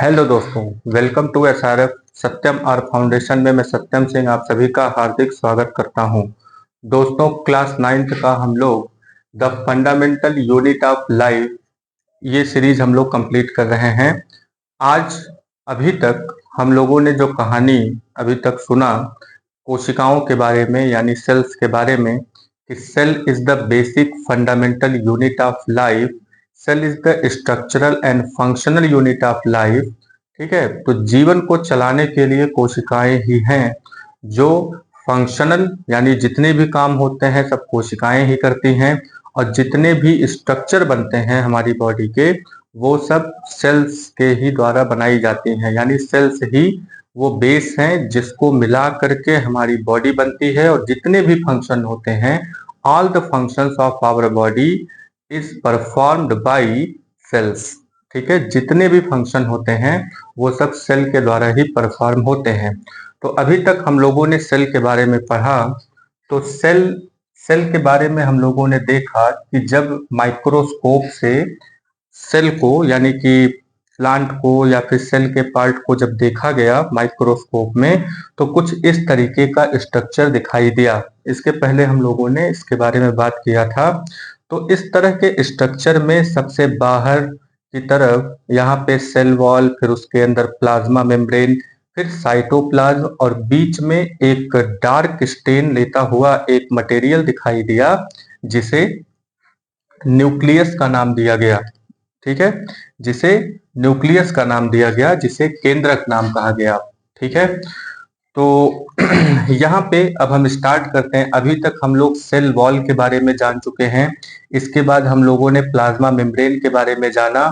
Hello दोस्तों, welcome to SRF Satyam R foundation में मैं सत्यम सिंह आप सभी का हार्दिक स्वागत करता हूं। दोस्तों, क्लास 9th का हम लोग the fundamental unit of life ये सीरीज हम लोग कंप्लीट कर रहे हैं। आज अभी तक हम लोगों ने जो कहानी अभी तक सुना कोशिकाओं के बारे में यानी सेल्स के बारे में कि cell is the basic fundamental unit of life, cell is the structural and functional unit of life. ठीक है, तो जीवन को चलाने के लिए कोशिकाएं ही हैं जो फंक्शनल यानी जितने भी काम होते हैं सब कोशिकाएं ही करती हैं, और जितने भी स्ट्रक्चर बनते हैं हमारी बॉडी के वो सब सेल्स के ही द्वारा बनाई जाती हैं। यानी सेल्स ही वो बेस हैं जिसको मिला करके हमारी बॉडी बनती है, और जितने भी फंक्शन होते हैं all the functions of our body is performed by cells. ठीक है, जितने भी फंक्शन होते हैं वो सब सेल के द्वारा ही परफॉर्म होते हैं। तो अभी तक हम लोगों ने सेल के बारे में पढ़ा। तो सेल सेल के बारे में हम लोगों ने देखा कि जब माइक्रोस्कोप से सेल को यानी कि प्लांट को या फिर सेल के पार्ट को जब देखा गया माइक्रोस्कोप में तो कुछ इस तरीके का स्ट्रक्चर दिखाई दिया। इसके पहले हम लोगों ने इसके बारे में बात किया था। तो इस तरह के स्ट्रक्चर में सबसे बाहर की तरफ यहाँ पे सेल वॉल, फिर उसके अंदर प्लाज्मा मेम्ब्रेन, फिर साइटोप्लाज्म, और बीच में एक डार्क स्टेन लेता हुआ एक मटेरियल दिखाई दिया जिसे न्यूक्लियस का नाम दिया गया। ठीक है, जिसे न्यूक्लियस का नाम दिया गया, जिसे केंद्रक नाम कहा गया। ठीक है, तो यहाँ पे अब हम स्टार्ट करते हैं। अभी तक हम लोग सेल वॉल के बारे में जान चुके हैं, इसके बाद हम लोगों ने प्लाज्मा मेम्ब्रेन के बारे में जाना।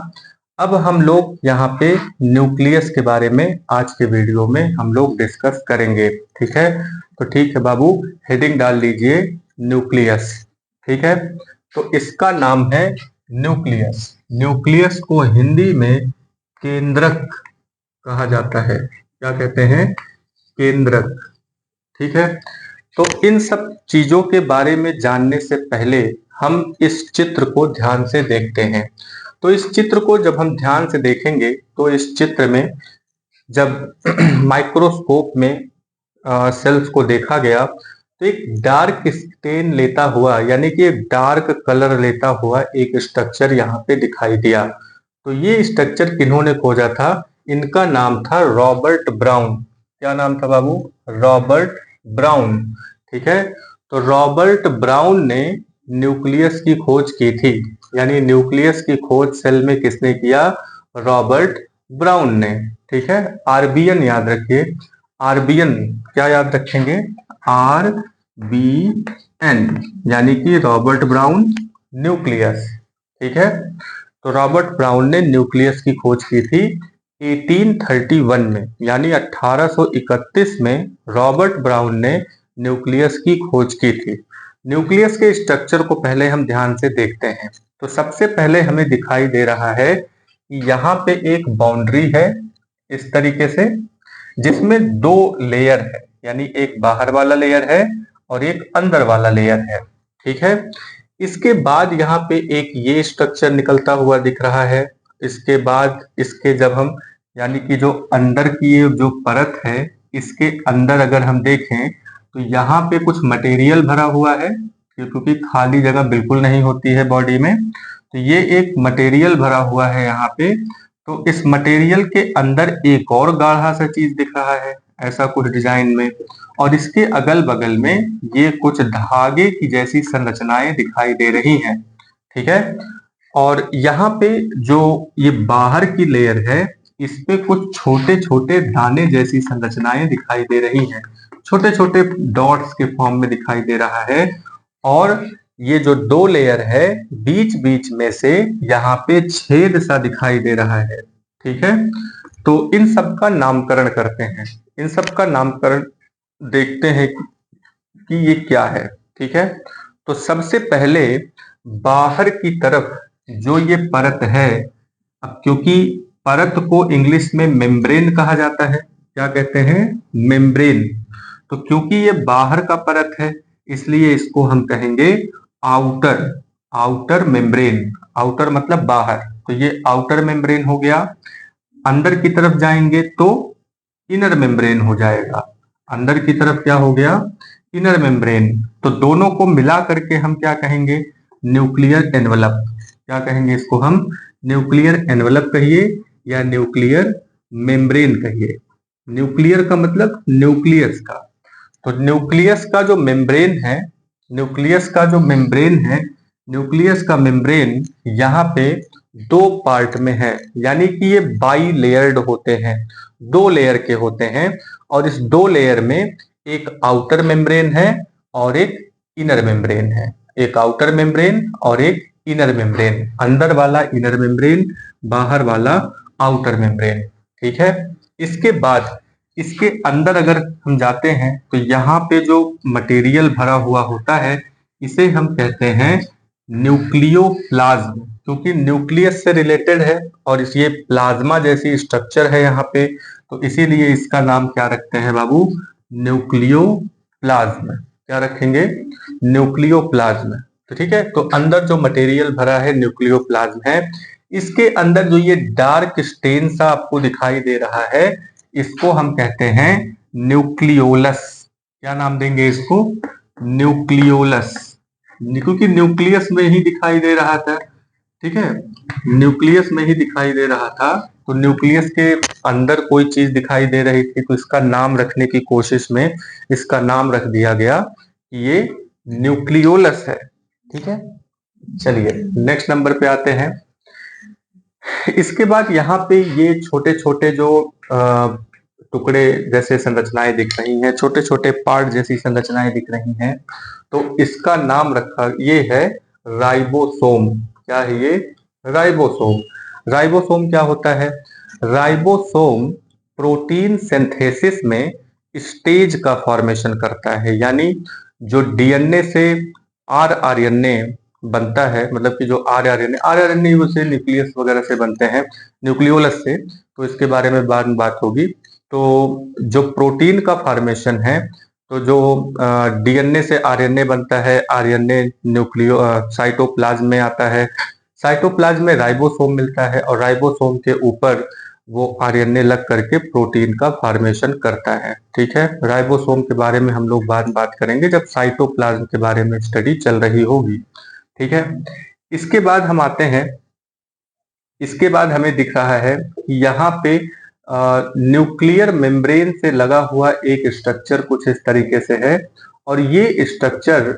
अब हम लोग यहाँ पे न्यूक्लियस के बारे में आज के वीडियो में हम लोग डिस्कस करेंगे। ठीक है, तो ठीक है बाबू, हेडिंग डाल लीजिए न्यूक्लियस। ठीक है, तो इसका नाम है न्यूक्लियस। न्यूक्लियस को हिंदी में केंद्रक कहा जाता है। क्या कहते हैं? केंद्रक। ठीक है, तो इन सब चीजों के बारे में जानने से पहले हम इस चित्र को ध्यान से देखते हैं। तो इस चित्र को जब हम ध्यान से देखेंगे तो इस चित्र में जब माइक्रोस्कोप में सेल्स को देखा गया तो एक डार्क स्टेन लेता हुआ यानी कि एक डार्क कलर लेता हुआ एक स्ट्रक्चर यहाँ पे दिखाई दिया। तो ये स्ट्रक्चर किन्होंने खोजा था? इनका नाम था रॉबर्ट ब्राउन। क्या नाम था बाबू? Robert brown. ठीक है, तो रॉबर्ट ब्राउन ने न्यूक्लियस की खोज की थी। यानी न्यूक्लियस की खोज सेल में किसने किया? रॉबर्ट ब्राउन ने। ठीक है, आरबीएन याद रखिए। आरबीएन क्या याद रखेंगे? RBN, यानी कि रॉबर्ट ब्राउन न्यूक्लियस। ठीक है, तो रॉबर्ट ब्राउन ने न्यूक्लियस की खोज की थी 1831 में, यानी 1831 में रॉबर्ट ब्राउन ने न्यूक्लियस की खोज की थी। न्यूक्लियस के स्ट्रक्चर को पहले हम ध्यान से देखते हैं। तो सबसे पहले हमें दिखाई दे रहा है कि यहाँ पे एक बाउंड्री है इस तरीके से, जिसमें दो लेयर है, यानी एक बाहर वाला लेयर है और एक अंदर वाला लेयर है। ठीक है, इसके बाद यहाँ पे एक ये स्ट्रक्चर निकलता हुआ दिख रहा है। इसके बाद इसके जब हम यानी कि जो अंदर की ये जो परत है, इसके अंदर अगर हम देखें तो यहाँ पे कुछ मटेरियल भरा हुआ है, क्योंकि खाली जगह बिल्कुल नहीं होती है बॉडी में। तो ये एक मटेरियल भरा हुआ है यहाँ पे। तो इस मटेरियल के अंदर एक और गाढ़ा सा चीज दिख रहा है, ऐसा कुछ डिजाइन में, और इसके अगल बगल में ये कुछ धागे की जैसी संरचनाएं दिखाई दे रही हैं। ठीक है, और यहाँ पे जो ये बाहर की लेयर है इस पे कुछ छोटे छोटे दाने जैसी संरचनाएं दिखाई दे रही हैं, छोटे छोटे डॉट्स के फॉर्म में दिखाई दे रहा है। और ये जो दो लेयर है बीच बीच में से यहाँ पे छेद सा दिखाई दे रहा है। ठीक है, तो इन सब का नामकरण करते हैं। इन सब का नामकरण देखते हैं कि ये क्या है। ठीक है, तो सबसे पहले बाहर की तरफ जो ये परत है, अब क्योंकि परत को इंग्लिश में मेम्ब्रेन कहा जाता है। क्या कहते हैं? मेम्ब्रेन। तो क्योंकि ये बाहर का परत है इसलिए इसको हम कहेंगे आउटर। Outer membrane. आउटर मतलब बाहर, तो ये आउटर मेम्ब्रेन हो गया। अंदर की तरफ जाएंगे तो इनर मेम्ब्रेन हो जाएगा। अंदर की तरफ क्या हो गया? Inner membrane. तो दोनों को मिला करके हम क्या कहेंगे? Nuclear envelope. क्या कहेंगे इसको हम? न्यूक्लियर एनवलप कहिए या न्यूक्लियर मेम्ब्रेन कहिए। न्यूक्लियर का मतलब न्यूक्लियस का। तो न्यूक्लियस का जो मेम्ब्रेन है, न्यूक्लियस का जो मेम्ब्रेन है, न्यूक्लियस का मेम्ब्रेन यहाँ पे दो पार्ट में है, यानी कि ये बाई लेयर्ड होते हैं, दो लेयर के होते हैं। और इस दो लेयर में एक आउटर मेम्ब्रेन है और एक इनर मेम्ब्रेन है। एक आउटर मेम्ब्रेन और एक इनर मेम्ब्रेन, अंदर वाला इनर मेम्ब्रेन, बाहर वाला आउटर मेम्ब्रेन। ठीक है। इसके बाद इसके अंदर अगर हम जाते हैं तो यहाँ पे जो मटेरियल भरा हुआ होता है इसे हम कहते हैं न्यूक्लियोप्लाज्म, क्योंकि न्यूक्लियस से रिलेटेड है और ये प्लाज्मा जैसी स्ट्रक्चर है यहाँ पे, तो इसीलिए इसका नाम क्या रखते हैं बाबू? न्यूक्लियोप्लाज्म। क्या रखेंगे? न्यूक्लियोप्लाज्म। तो ठीक है, तो अंदर जो मटेरियल भरा है न्यूक्लियोप्लाज्म है। इसके अंदर जो ये डार्क स्टेन सा आपको दिखाई दे रहा है इसको हम कहते हैं न्यूक्लियोलस। क्या नाम देंगे इसको? न्यूक्लियोलस, क्योंकि न्यूक्लियस में ही दिखाई दे रहा था। ठीक है, न्यूक्लियस में ही दिखाई दे रहा था, तो न्यूक्लियस के अंदर कोई चीज दिखाई दे रही थी तो इसका नाम रखने की कोशिश में इसका नाम रख दिया गया कि ये न्यूक्लियोलस है। ठीक है, चलिए नेक्स्ट नंबर पे आते हैं। इसके बाद यहाँ पे ये छोटे छोटे जो टुकड़े जैसे संरचनाएं दिख रही हैं, छोटे छोटे पार्ट जैसी संरचनाएं दिख रही हैं, तो इसका नाम रखा ये है राइबोसोम। क्या है ये? राइबोसोम। राइबोसोम क्या होता है? राइबोसोम प्रोटीन सिंथेसिस में स्टेज का फॉर्मेशन करता है, यानी जो डीएनए से आरएनए बनता है, मतलब कि जो आरएनए से न्यूक्लियस वगैरह से बनते हैं, न्यूक्लियोलस से, तो इसके बारे में बाद में बात होगी। तो जो प्रोटीन का फॉर्मेशन है, तो जो डीएनए से आरएनए बनता है, आरएनए न्यूक्लियो साइटोप्लाज्म में आता है, साइटोप्लाज्म में राइबोसोम मिलता है और राइबोसोम के ऊपर वो आरएनए लग करके प्रोटीन का फॉर्मेशन करता है। ठीक है, राइबोसोम के बारे में हम लोग बाद में बात करेंगे जब साइटोप्लाज्म के बारे में स्टडी चल रही होगी। ठीक है, इसके बाद हम आते हैं, इसके बाद हमें दिख रहा है कि यहाँ पे न्यूक्लियर मेम्ब्रेन से लगा हुआ एक स्ट्रक्चर कुछ इस तरीके से है, और ये स्ट्रक्चर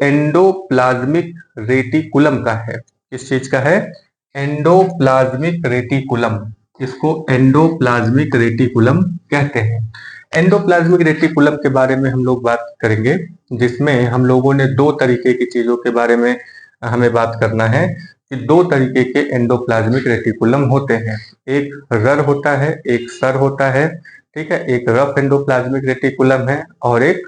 एंडोप्लाज्मिक रेटिकुलम का है। किस चीज का है? Endoplasmic reticulum. इसको एंडोप्लाज्मिक रेटिकुलम कहते हैं। एंडोप्लाज्मिक रेटिकुलम के बारे में हम लोग बात करेंगे, जिसमें हम लोगों ने दो तरीके की चीजों के बारे में हमें बात करना है कि दो तरीके के एंडोप्लाज्मिक रेटिकुलम होते हैं। एक रर होता है, एक सर होता है। ठीक है, एक रफ एंडोप्लाज्मिक रेटिकुलम है और एक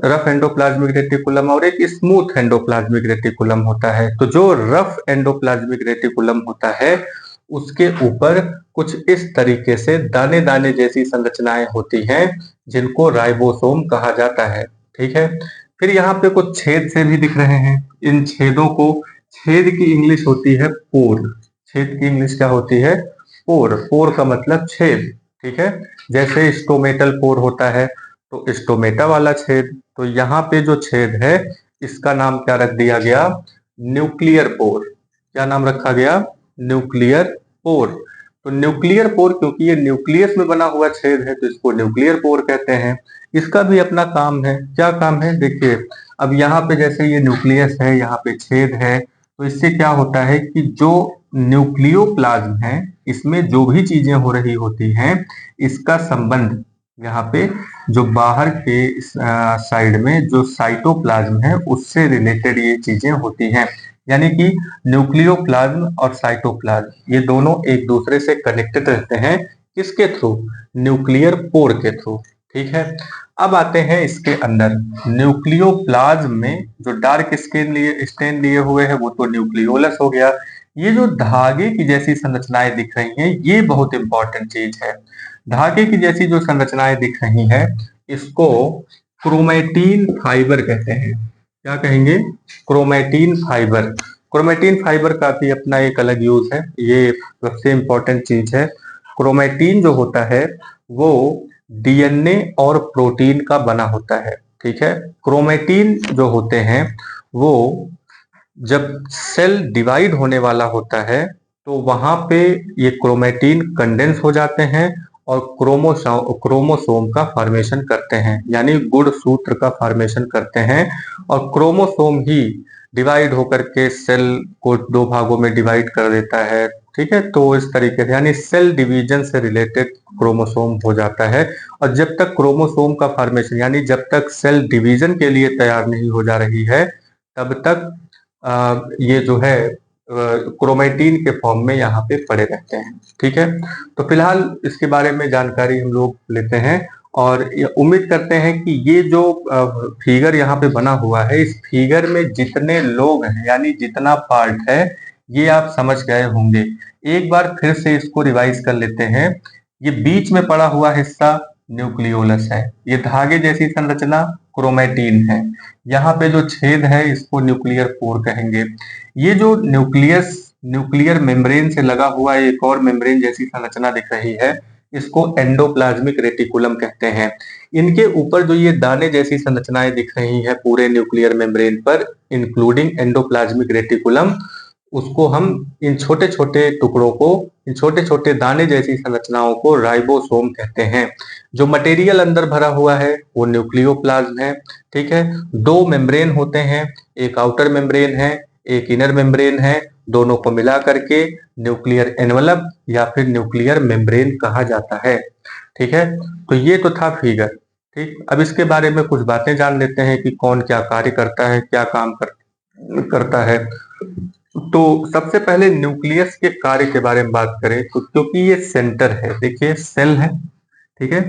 रफ एंडोप्लाज्मिक रेटिकुलम और एक स्मूथ एंडोप्लाज्मिक रेटिकुलम होता है। तो जो रफ एंडोप्लाज्मिक रेटिकुलम होता है उसके ऊपर कुछ इस तरीके से दाने दाने जैसी संरचनाएं होती हैं जिनको राइबोसोम कहा जाता है। ठीक है, फिर यहाँ पे कुछ छेद से भी दिख रहे हैं। इन छेदों को, छेद की इंग्लिश होती है पोर। छेद की इंग्लिश क्या होती है? पोर। पोर का मतलब छेद। ठीक है, जैसे स्टोमेटल पोर होता है तो स्टोमेटा वाला छेद, तो यहाँ पे जो छेद है इसका नाम क्या रख दिया गया? Nuclear pore. क्या नाम रखा गया? Nuclear pore. तो न्यूक्लियर पोर क्योंकि ये न्यूक्लियस में बना हुआ छेद है तो इसको न्यूक्लियर पोर कहते हैं। इसका भी अपना काम है। क्या काम है? देखिए, अब यहाँ पे जैसे ये न्यूक्लियस है, यहाँ पे छेद है, तो इससे क्या होता है कि जो न्यूक्लियोप्लाज्म है इसमें जो भी चीजें हो रही होती हैं इसका संबंध यहाँ पे जो बाहर के साइड में जो साइटोप्लाज्म है उससे रिलेटेड ये चीजें होती हैं। यानी कि न्यूक्लियोप्लाज्म और साइटोप्लाज्म ये दोनों एक दूसरे से कनेक्टेड रहते हैं। किसके थ्रू? न्यूक्लियर पोर के थ्रू। ठीक है, अब आते हैं इसके अंदर। न्यूक्लियोप्लाज्म में जो डार्क स्टेन लिए हुए हैं वो तो न्यूक्लियोलस हो गया। ये जो धागे की जैसी संरचनाएं दिख रही हैं ये बहुत इंपॉर्टेंट चीज है। धागे की जैसी जो संरचनाएं दिख रही हैं इसको क्रोमैटिन फाइबर कहते हैं। क्या कहेंगे? Chromatin fibre. क्रोमेटिन फाइबर का भी अपना एक अलग यूज है, ये सबसे इंपॉर्टेंट चीज है। क्रोमेटिन जो होता है वो डीएनए और प्रोटीन का बना होता है, ठीक है। क्रोमेटिन जो होते हैं वो जब सेल डिवाइड होने वाला होता है तो वहां पे ये क्रोमेटिन कंडेंस हो जाते हैं और क्रोमोसोम का फॉर्मेशन करते हैं, यानी गुणसूत्र का फॉर्मेशन करते हैं। और क्रोमोसोम ही डिवाइड होकर के सेल को दो भागों में डिवाइड कर देता है, ठीक है। तो इस तरीके से यानी सेल डिवीजन से रिलेटेड क्रोमोसोम हो जाता है। और जब तक क्रोमोसोम का फॉर्मेशन यानी जब तक सेल डिवीजन के लिए तैयार नहीं हो जा रही है तब तक ये जो है क्रोमेटिन के फॉर्म में यहाँ पे पड़े रहते हैं, ठीक है। तो फिलहाल इसके बारे में जानकारी हम लोग लेते हैं और उम्मीद करते हैं कि ये जो फिगर यहाँ पे बना हुआ है इस फिगर में जितने लोग हैं यानी जितना पार्ट है ये आप समझ गए होंगे। एक बार फिर से इसको रिवाइज कर लेते हैं। ये बीच में पड़ा हुआ हिस्सा न्यूक्लियोलस है, ये धागे जैसी संरचना क्रोमेटिन है, यहाँ पे जो छेद है इसको न्यूक्लियर पोर कहेंगे। ये जो न्यूक्लियर मेम्ब्रेन से लगा हुआ एक और मेम्ब्रेन जैसी संरचना दिख रही है इसको एंडोप्लाज्मिक रेटिकुलम कहते हैं। इनके ऊपर जो ये दाने जैसी संरचनाएं दिख रही हैं पूरे न्यूक्लियर मेम्ब्रेन पर इंक्लूडिंग एंडोप्लाज्मिक रेटिकुलम, उसको हम इन छोटे छोटे टुकड़ों को, इन छोटे छोटे दाने जैसी संरचनाओं को राइबोसोम कहते हैं। जो मटेरियल अंदर भरा हुआ है वो न्यूक्लियोप्लाज्म है, ठीक है। दो मेम्ब्रेन होते हैं, एक आउटर मेम्ब्रेन है एक इनर मेम्ब्रेन है, दोनों को मिला करके न्यूक्लियर एनवलप या फिर न्यूक्लियर मेम्ब्रेन कहा जाता है, ठीक है। तो ये तो था फिगर, ठीक। अब इसके बारे में कुछ बातें जान लेते हैं कि कौन क्या कार्य करता है, क्या काम करता है। तो सबसे पहले न्यूक्लियस के कार्य के बारे में बात करें तो क्योंकि ये सेंटर है, देखिए सेल है, ठीक है।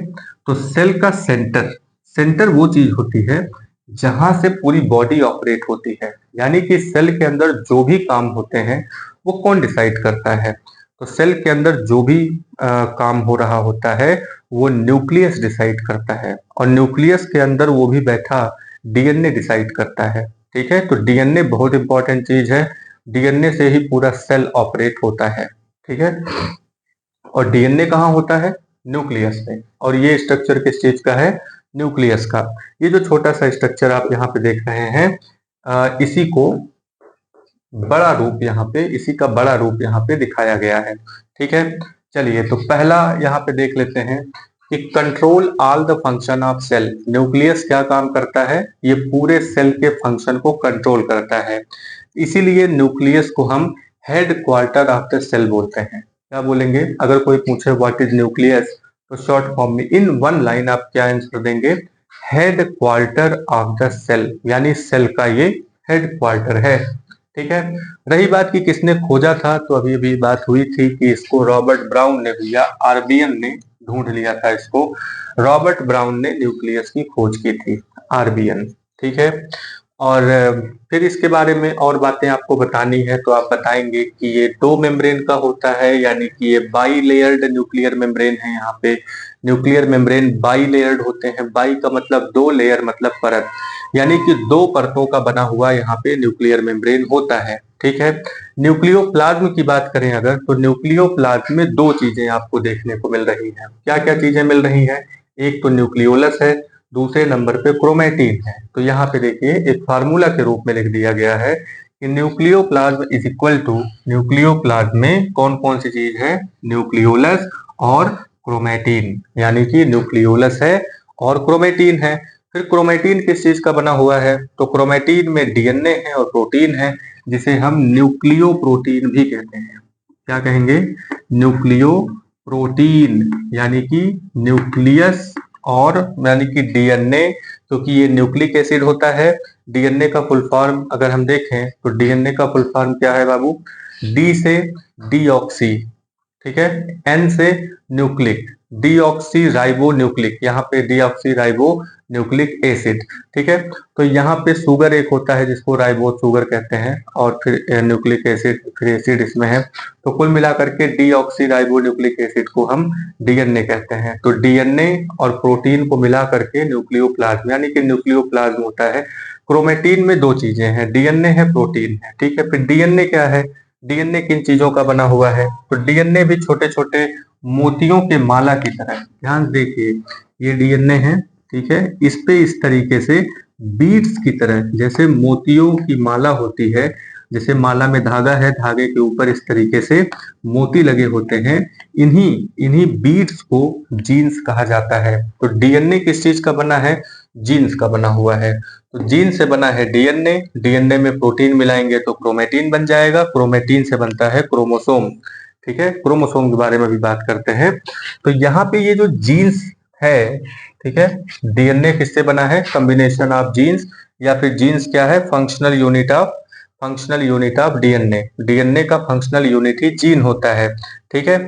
तो सेल का सेंटर वो चीज होती है जहां से पूरी बॉडी ऑपरेट होती है, यानी कि सेल के अंदर जो भी काम होते हैं वो कौन डिसाइड करता है। तो सेल के अंदर जो भी काम हो रहा होता है वो न्यूक्लियस डिसाइड करता है और न्यूक्लियस के अंदर वो भी बैठा डीएनए डिसाइड करता है, ठीक है। तो डीएनए बहुत इंपॉर्टेंट चीज है, डीएनए से ही पूरा सेल ऑपरेट होता है, ठीक है। और डीएनए कहाँ होता है, न्यूक्लियस में। और ये स्ट्रक्चर किस चीज का है, न्यूक्लियस का। ये जो छोटा सा स्ट्रक्चर आप यहाँ पे देख रहे हैं इसी को बड़ा रूप यहाँ पे, इसी का बड़ा रूप यहाँ पे दिखाया गया है, ठीक है। चलिए तो पहला यहाँ पे देख लेते हैं कि control all the function of cell. Nucleus क्या काम करता है, ये पूरे सेल के फंक्शन को कंट्रोल करता है, इसीलिए न्यूक्लियस को हम headquarter of the cell बोलते हैं। क्या बोलेंगे, अगर कोई पूछे व्हाट इज न्यूक्लियस तो शॉर्ट फॉर्म में इन वन लाइन आप क्या आंसर देंगे, headquarter of the cell, यानी सेल का ये हेड क्वार्टर है, ठीक है। रही बात कि किसने खोजा था, तो अभी अभी बात हुई थी कि इसको रॉबर्ट ब्राउन ने या आरबीएन ने ढूंढ लिया था इसको। रॉबर्ट ब्राउन ने न्यूक्लियस की खोज की थी, आरबीएन, ठीक है। और फिर इसके बारे में और बातें आपको बतानी है तो आप बताएंगे कि ये दो मेम्ब्रेन का होता है, यानी कि ये बाई लेयर्ड न्यूक्लियर मेम्ब्रेन है। यहाँ पे न्यूक्लियर मेम्ब्रेन बाई लेयर्ड होते हैं, बाई का मतलब दो, लेयर मतलब परत, यानी कि दो परतों का बना हुआ यहाँ पे न्यूक्लियर मेम्ब्रेन होता है, ठीक है। न्यूक्लियोप्लाज्म की बात करें अगर तो न्यूक्लियोप्लाज्म में दो चीजें आपको देखने को मिल रही हैं। क्या क्या चीजें मिल रही हैं, एक तो न्यूक्लियोलस है, दूसरे नंबर पे क्रोमेटिन है। तो यहाँ पे देखिए एक फार्मूला के रूप में लिख दिया गया है कि nucleoplasm is equal to, nucleoplasm में कौन कौन सी चीज है, न्यूक्लियोलस और क्रोमेटिन, यानी कि न्यूक्लियोलस है और क्रोमेटिन है। फिर क्रोमेटिन किस चीज का बना हुआ है, तो क्रोमेटिन में डीएनए है और प्रोटीन है जिसे हम न्यूक्लियो प्रोटीन भी कहते हैं। क्या कहेंगे, न्यूक्लियो प्रोटीन, यानी कि न्यूक्लियस और यानी कि डीएनए, क्योंकि ये न्यूक्लिक एसिड होता है। डीएनए का फुल फॉर्म अगर हम देखें तो डीएनए का फुल फॉर्म क्या है बाबू, डी से डीऑक्सी, ठीक है, एन से न्यूक्लिक, डीऑक्सी राइबो न्यूक्लिक, यहाँ पे डीऑक्सी राइबो न्यूक्लिक एसिड, ठीक है। तो यहाँ पे शुगर एक होता है जिसको राइबो शुगर कहते हैं और फिर न्यूक्लिक एसिड, फिर एसिड इसमें है। तो कुल मिलाकर के डीऑक्सी राइबो न्यूक्लिक एसिड को हम डीएनए कहते हैं। तो डीएनए और प्रोटीन को मिला करके न्यूक्लियोप्लाज्म, यानी कि न्यूक्लियोप्लाज्म होता है। क्रोमेटिन में दो चीजें हैं, डीएनए है, प्रोटीन है, ठीक है। फिर डीएनए क्या है, डीएनए किन चीजों का बना हुआ है, तो डीएनए भी छोटे छोटे मोतियों के माला की तरह, ध्यान देखिए, ये डीएनए है, ठीक है, इस पे इस तरीके से बीड्स की तरह, जैसे मोतियों की माला होती है, जैसे माला में धागा है, धागे के ऊपर इस तरीके से मोती लगे होते हैं, इन्हीं इन्हीं बीड्स को जीन्स कहा जाता है। तो डीएनए किस चीज का बना है, जीन्स का बना हुआ है। तो जीन से बना है डीएनए, डीएनए में प्रोटीन मिलाएंगे तो क्रोमेटिन बन जाएगा, क्रोमेटिन से बनता है क्रोमोसोम, ठीक है। क्रोमोसोम के बारे में भी बात करते हैं। तो यहाँ पे ये जो जीन्स है, ठीक है, डीएनए किससे बना है, कॉम्बिनेशन ऑफ जीन्स, या फिर जीन्स क्या है, functional unit of DNA, DNA का फंक्शनल यूनिट ही जीन होता है, ठीक है।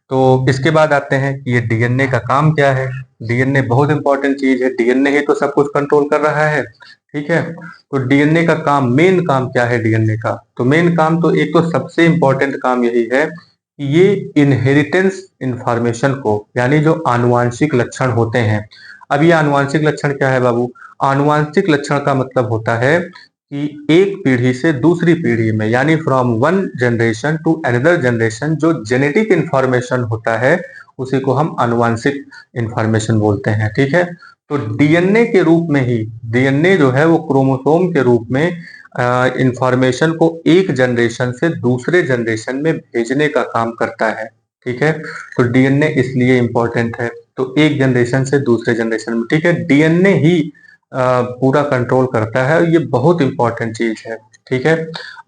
तो इसके बाद आते हैं कि ये डीएनए का काम क्या है। डीएनए बहुत इंपॉर्टेंट चीज है, डीएनए ही तो सब कुछ कंट्रोल कर रहा है, ठीक है। तो डीएनए का काम, मेन काम क्या है डीएनए का, तो मेन काम तो एक तो सबसे इंपॉर्टेंट काम यही है कि ये इनहेरिटेंस इंफॉर्मेशन को, यानी जो आनुवांशिक लक्षण होते हैं। अब ये आनुवांशिक लक्षण क्या है बाबू, आनुवांशिक लक्षण का मतलब होता है कि एक पीढ़ी से दूसरी पीढ़ी में, यानी from one generation to another generation, जो जेनेटिक इंफॉर्मेशन होता है उसी को हम आनुवांशिक इंफॉर्मेशन बोलते हैं, ठीक है। तो डीएनए के रूप में ही, डीएनए जो है वो क्रोमोसोम के रूप में इंफॉर्मेशन को एक जनरेशन से दूसरे जनरेशन में भेजने का काम करता है, ठीक है। तो डीएनए इसलिए इंपॉर्टेंट है, तो एक जनरेशन से दूसरे जनरेशन में, ठीक है, डीएनए ही पूरा कंट्रोल करता है, ये बहुत इंपॉर्टेंट चीज है, ठीक है।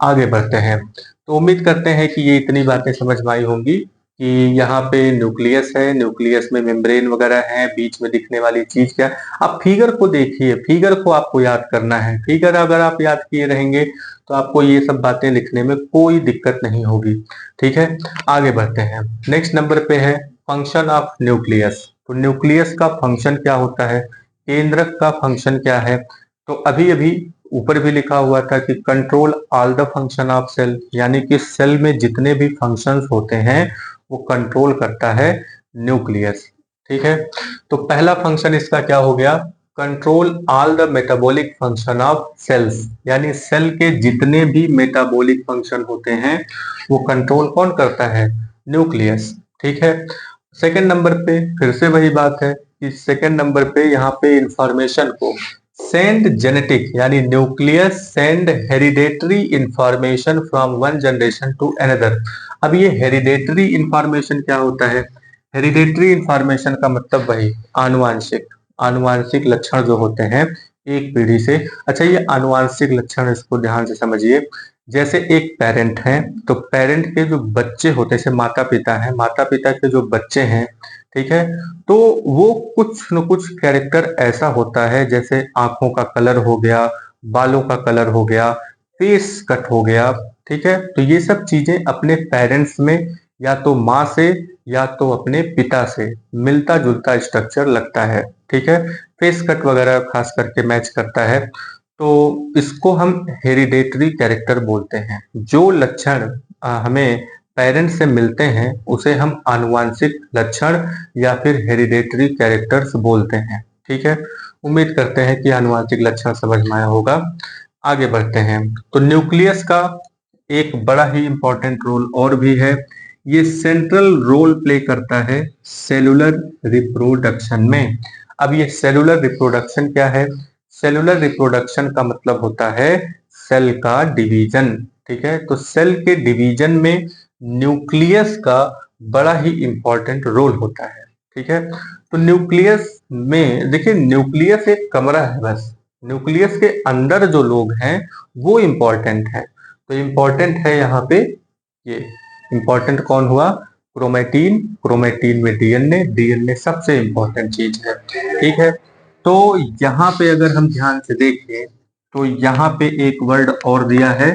आगे बढ़ते हैं, तो उम्मीद करते हैं कि ये इतनी बातें समझ में आई होंगी कि यहाँ पे न्यूक्लियस है, न्यूक्लियस में मेम्ब्रेन वगैरह है, बीच में दिखने वाली चीज क्या। आप फिगर को देखिए, फिगर को आपको याद करना है, फिगर अगर आप याद किए रहेंगे तो आपको ये सब बातें लिखने में कोई दिक्कत नहीं होगी, ठीक है। आगे बढ़ते हैं, नेक्स्ट नंबर पे है फंक्शन ऑफ न्यूक्लियस। तो न्यूक्लियस का फंक्शन क्या होता है, केंद्रक का फंक्शन क्या है। तो अभी अभी ऊपर भी लिखा हुआ था कि control all the function of cell, यानी कि सेल में जितने भी फंक्शंस होते हैं वो कंट्रोल करता है न्यूक्लियस, ठीक है। तो पहला फंक्शन इसका क्या हो गया, control all the metabolic function of cells, यानी सेल के जितने भी मेटाबॉलिक फंक्शन होते हैं वो कंट्रोल कौन करता है, न्यूक्लियस, ठीक है। सेकंड नंबर पे फिर से वही बात है कि सेकंड नंबर पे यहाँ पे इंफॉर्मेशन को सेंड जेनेटिक, यानी nucleus send hereditary information from one generation to another. अब ये हेरिडेटरी इंफॉर्मेशन क्या होता है, हेरिडेटरी इंफॉर्मेशन का मतलब वही आनुवांशिक, आनुवांशिक लक्षण जो होते हैं एक पीढ़ी से। अच्छा, ये आनुवांशिक लक्षण इसको ध्यान से समझिए, जैसे एक पेरेंट है, तो पेरेंट के जो बच्चे होते हैं, जैसे माता पिता है, माता पिता के जो बच्चे हैं, ठीक है, तो वो कुछ न कुछ कैरेक्टर ऐसा होता है, जैसे आंखों का कलर हो गया, बालों का कलर हो गया, फेस कट हो गया, ठीक है। तो ये सब चीजें अपने पेरेंट्स में या तो माँ से या तो अपने पिता से मिलता जुलता स्ट्रक्चर लगता है, ठीक है। फेस कट वगैरह खास करके मैच करता है, तो इसको हम हेरिडेटरी कैरेक्टर बोलते हैं। जो लक्षण हमें पेरेंट्स से मिलते हैं उसे हम आनुवांशिक लक्षण या फिर हेरिडेटरी कैरेक्टर्स बोलते हैं, ठीक है। उम्मीद करते हैं कि आनुवांशिक लक्षण समझ में आया होगा। आगे बढ़ते हैं, तो न्यूक्लियस का एक बड़ा ही इंपॉर्टेंट रोल और भी है, ये सेंट्रल रोल प्ले करता है सेलुलर रिप्रोडक्शन में। अब ये सेलुलर रिप्रोडक्शन क्या है, सेलुलर रिप्रोडक्शन का मतलब होता है सेल का डिवीजन, ठीक है। तो सेल के डिवीजन में न्यूक्लियस का बड़ा ही इंपॉर्टेंट रोल होता है, ठीक है। तो न्यूक्लियस में देखिए, न्यूक्लियस एक कमरा है बस, न्यूक्लियस के अंदर जो लोग हैं वो इंपॉर्टेंट है। तो इंपॉर्टेंट है यहाँ पे, ये इंपॉर्टेंट कौन हुआ, क्रोमेटीन, क्रोमेटीन में डीएनए, डीएनए सबसे इंपॉर्टेंट चीज है, ठीक है। तो यहाँ पे अगर हम ध्यान से देखें तो यहाँ पे एक वर्ड और दिया है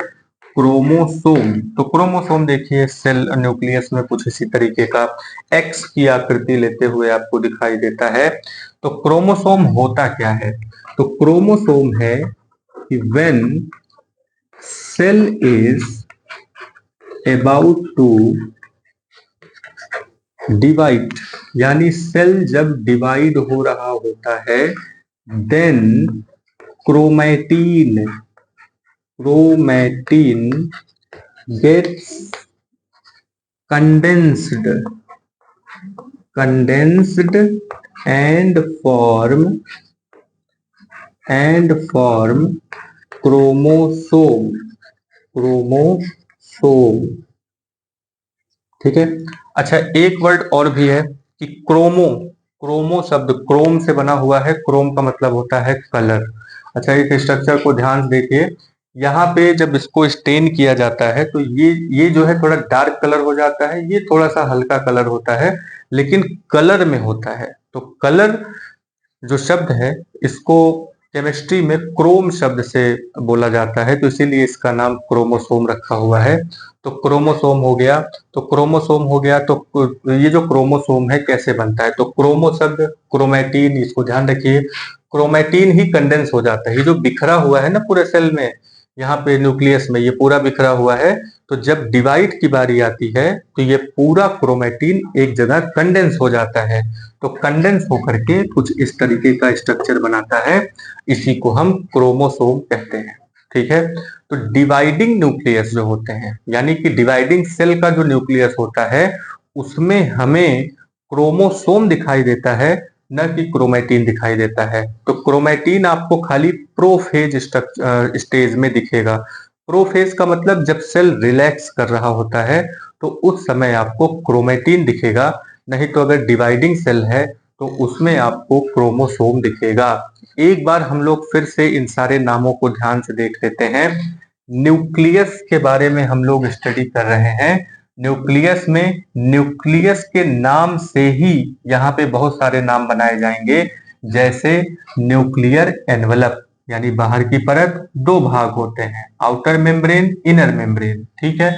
क्रोमोसोम। तो क्रोमोसोम देखिए सेल न्यूक्लियस में कुछ इसी तरीके का एक्स की आकृति लेते हुए आपको दिखाई देता है। तो क्रोमोसोम होता क्या है, तो क्रोमोसोम है कि when cell is about to divide, यानी सेल जब डिवाइड हो रहा होता है, then chromatin gets condensed and form chromosome। ठीक है। अच्छा, एक वर्ड और भी है कि क्रोमो शब्द क्रोम से बना हुआ है। क्रोम का मतलब होता है कलर। अच्छा, एक स्ट्रक्चर को ध्यान से देखिए। यहाँ पे जब इसको स्टेन किया जाता है तो ये जो है थोड़ा डार्क कलर हो जाता है, ये थोड़ा सा हल्का कलर होता है, लेकिन कलर में होता है। तो कलर जो शब्द है इसको केमिस्ट्री में क्रोम शब्द से बोला जाता है, तो इसीलिए इसका नाम क्रोमोसोम रखा हुआ है। तो क्रोमोसोम हो गया। तो ये जो क्रोमोसोम है कैसे बनता है, तो क्रोमो शब्द क्रोमैटिन, इसको ध्यान रखिए। क्रोमैटिन ही कंडेंस हो जाता है। ये जो बिखरा हुआ है ना पूरे सेल में, यहाँ पे न्यूक्लियस में ये पूरा बिखरा हुआ है, तो जब डिवाइड की बारी आती है तो ये पूरा क्रोमैटिन एक जगह कंडेंस हो जाता है। तो कंडेंस होकर के कुछ इस तरीके का स्ट्रक्चर बनाता है, इसी को हम क्रोमोसोम कहते हैं। ठीक है। तो डिवाइडिंग न्यूक्लियस जो होते हैं, यानी कि डिवाइडिंग सेल का जो न्यूक्लियस होता है, उसमें हमें क्रोमोसोम दिखाई देता है, न कि क्रोमैटिन दिखाई देता है। तो क्रोमैटिन आपको खाली प्रोफेज स्टेज में दिखेगा। प्रोफेज का मतलब जब सेल रिलैक्स कर रहा होता है तो उस समय आपको क्रोमैटिन दिखेगा, नहीं तो अगर डिवाइडिंग सेल है तो उसमें आपको क्रोमोसोम दिखेगा। एक बार हम लोग फिर से इन सारे नामों को ध्यान से देख लेते हैं। न्यूक्लियस के बारे में हम लोग स्टडी कर रहे हैं। न्यूक्लियस में न्यूक्लियस के नाम से ही यहाँ पे बहुत सारे नाम बनाए जाएंगे, जैसे न्यूक्लियर एनवलप, यानी बाहर की परत। दो भाग होते हैं, आउटर मेम्ब्रेन, इनर मेम्ब्रेन। ठीक है।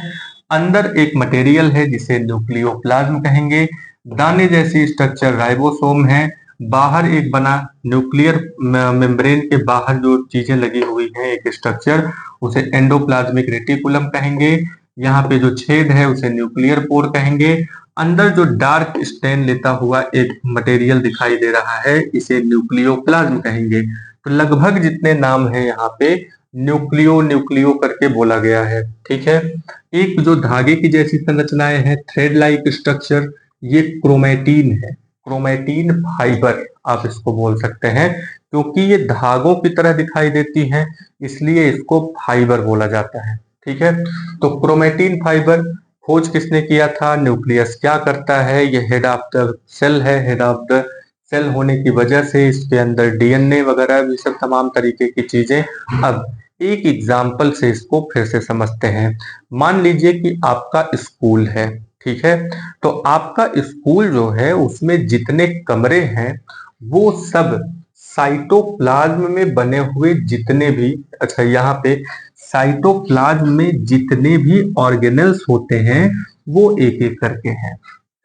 अंदर एक मटेरियल है जिसे न्यूक्लियोप्लाज्म कहेंगे। दाने जैसी स्ट्रक्चर राइबोसोम है। बाहर एक बना न्यूक्लियर मेम्ब्रेन के बाहर जो चीजें लगी हुई हैं, एक स्ट्रक्चर, उसे एंडोप्लाज्मिक रेटिकुलम कहेंगे। यहाँ पे जो छेद है उसे न्यूक्लियर पोर कहेंगे। अंदर जो डार्क स्टेन लेता हुआ एक मटेरियल दिखाई दे रहा है, इसे न्यूक्लियोप्लाज्म कहेंगे। तो लगभग जितने नाम है यहाँ पे न्यूक्लियो न्यूक्लियो करके बोला गया है। ठीक है। एक जो धागे की जैसी संरचनाएं हैं, थ्रेड लाइक स्ट्रक्चर, ये क्रोमैटिन है। क्रोमैटिन फाइबर आप इसको बोल सकते हैं, क्योंकि ये धागों की तरह दिखाई देती हैं, इसलिए इसको फाइबर बोला जाता है। ठीक है। तो क्रोमैटिन फाइबर खोज किसने किया था? न्यूक्लियस क्या करता है? ये हेड ऑफ द सेल है। हेड ऑफ द सेल होने की वजह से इसके अंदर डीएनए वगैरह भी सब तमाम तरीके की चीजें। अब एक एग्जाम्पल से इसको फिर से समझते हैं। मान लीजिए कि आपका स्कूल है। ठीक है। तो आपका स्कूल जो है उसमें जितने कमरे हैं वो सब साइटोप्लाज्म में बने हुए जितने भी, अच्छा यहाँ पे साइटोप्लाज्म में जितने भी ऑर्गेनेल्स होते हैं वो एक एक करके हैं।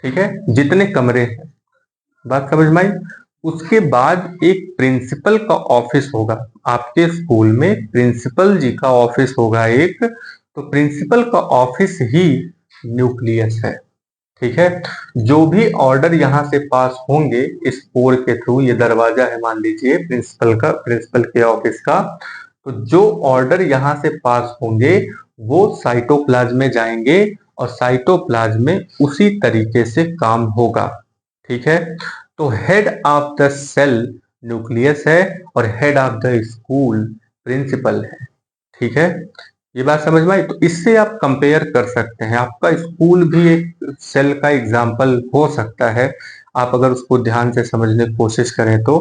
ठीक है। जितने कमरे हैं, बात समझ में आई। उसके बाद एक प्रिंसिपल का ऑफिस होगा। आपके स्कूल में प्रिंसिपल जी का ऑफिस होगा एक, तो प्रिंसिपल का ऑफिस ही न्यूक्लियस है। ठीक है। जो भी ऑर्डर यहाँ से पास होंगे इस पोर के थ्रू, ये दरवाजा है मान लीजिए प्रिंसिपल के ऑफिस का, तो जो ऑर्डर यहाँ से पास होंगे वो साइटोप्लाज्म में जाएंगे और साइटोप्लाज्म में उसी तरीके से काम होगा। ठीक है। तो head of the cell nucleus है और head of the school principal है। ठीक है। ये बात समझ में आई। तो इससे आप कंपेयर कर सकते हैं। आपका स्कूल भी एक सेल का एग्जाम्पल हो सकता है। आप अगर उसको ध्यान से समझने की कोशिश करें तो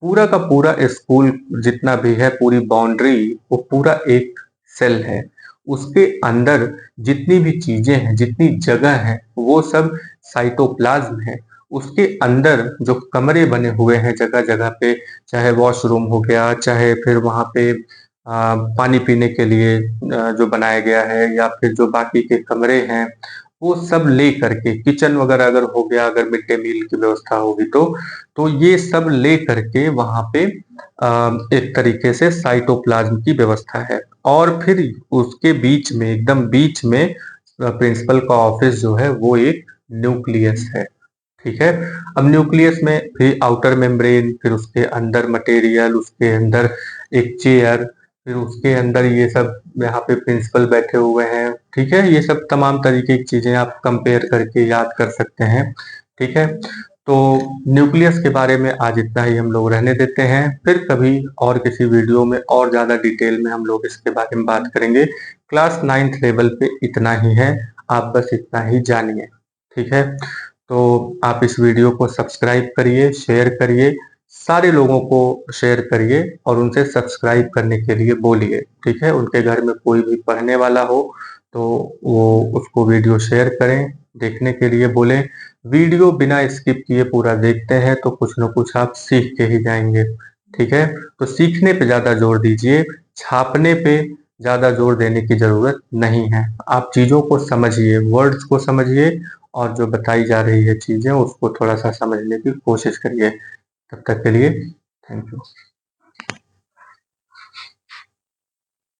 पूरा का पूरा स्कूल जितना भी है, पूरी बाउंड्री, वो पूरा एक सेल है। उसके अंदर जितनी भी चीजें हैं, जितनी जगह है, वो सब साइटोप्लाज्म है। उसके अंदर जो कमरे बने हुए हैं जगह जगह पे, चाहे वॉशरूम हो गया, चाहे फिर वहां पे पानी पीने के लिए जो बनाया गया है, या फिर जो बाकी के कमरे हैं, वो सब ले करके, किचन वगैरह अगर हो गया, अगर मिड डे मील की व्यवस्था होगी तो ये सब ले करके वहां पे एक तरीके से साइटोप्लाज्म की व्यवस्था है। और फिर उसके बीच में, एकदम बीच में प्रिंसिपल का ऑफिस जो है वो एक न्यूक्लियस है। ठीक है। अब न्यूक्लियस में फिर आउटर मेम्ब्रेन, फिर उसके अंदर मटेरियल, उसके अंदर एक चेयर, फिर उसके अंदर ये सब यहाँ पे प्रिंसिपल बैठे हुए हैं, ठीक है। ये सब तमाम तरीके की चीजें आप कंपेयर करके याद कर सकते हैं, ठीक है। तो न्यूक्लियस के बारे में आज इतना ही हम लोग रहने देते हैं, फिर कभी और किसी वीडियो में और ज्यादा डिटेल में हम लोग इसके बारे में बात करेंगे। क्लास 9th लेवल पे इतना ही है, आप बस इतना ही जानिए, ठीक है। तो आप इस वीडियो को सब्सक्राइब करिए, शेयर करिए, सारे लोगों को शेयर करिए और उनसे सब्सक्राइब करने के लिए बोलिए, ठीक है। उनके घर में कोई भी पढ़ने वाला हो तो वो उसको वीडियो शेयर करें, देखने के लिए बोलें। वीडियो बिना स्किप किए पूरा देखते हैं तो कुछ न कुछ आप सीख के ही जाएंगे, ठीक है। तो सीखने पे ज्यादा जोर दीजिए, छापने पे ज्यादा जोर देने की जरूरत नहीं है। आप चीजों को समझिए, वर्ड्स को समझिए और जो बताई जा रही है चीजें उसको थोड़ा सा समझने की कोशिश करिए। तब तक के लिए थैंक यू।